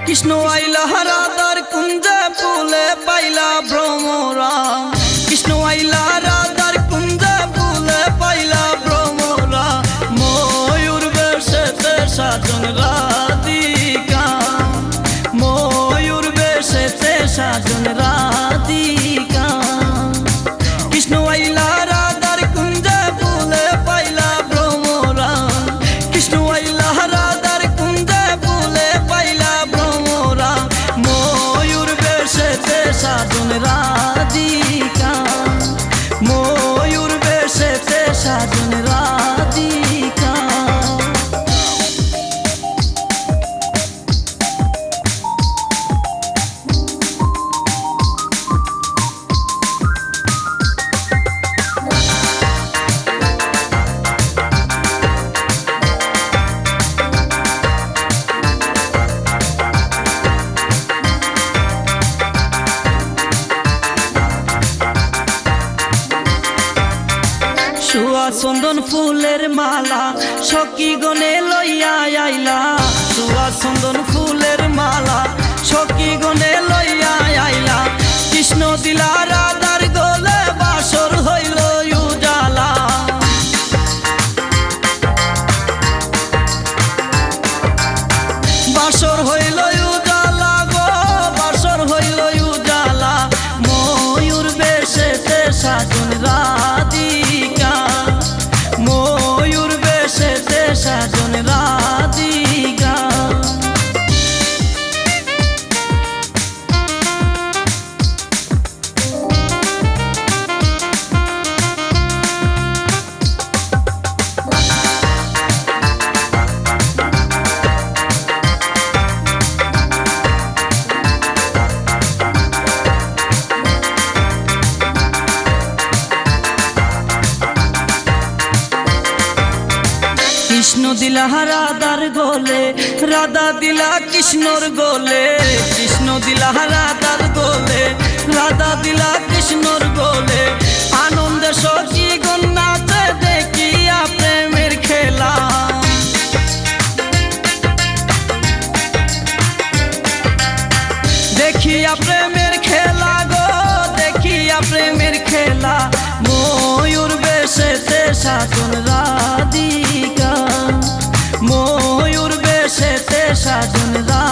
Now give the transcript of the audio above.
কৃষ্ণ আইলা রাধার কুঞ্জে ফুলে পাইলা ভ্রমরা, কৃষ্ণ আইলা রাধার কুঞ্জে ফুলে পাইলা ভ্রমরা, ময়ূর বেশেতে সাজন রাধিকা, ময়ূর বেশেতে সাজন রাধিকা। কৃষ্ণ আইলা রাধার কুঞ্জে ফুলে পাইলা ভ্রমরা, কৃষ্ণ আইলা রাধার কুঞ্জে ফুলে পাইলা ভ্রমরা, ময়ূর বেশেতে সাজন রাধিকা, ময়ূর বেশেতে সাজন রাধিকা। সুয়া চন্দন ফুলের মালা সখী গনে লইয়া আইলা, সুয়া চন্দন ফুলের মালা সখী গনে লইয়া আইলা, কৃষ্ণ দিলা রাধার গলে বাসর হইল উজালা, বাসর হইল উজালা গো, বাসর হইল উজালা, ময়ূর বেশেতে সাজন রাধিকা, ময়ূর বেশেতে সাজন রাধিকা। কৃষ্ণ দিলা রাধার গোলে, রাধা দিলা কৃষ্ণর গোলে, কৃষ্ণ দিলা রাধার গোলে, রাধা দিলা কৃষ্ণর গোলে, আনন্দে সখী গণ নাচে দেখিয়া প্রেমের খেলা, দেখিয়া প্রেমের খেলা গো, দেখিয়া প্রেমের খেলা, ময়ূর বেশেতে সাজন রাধিকা, ময়ূর বেশেতে সাজন রাধিকা।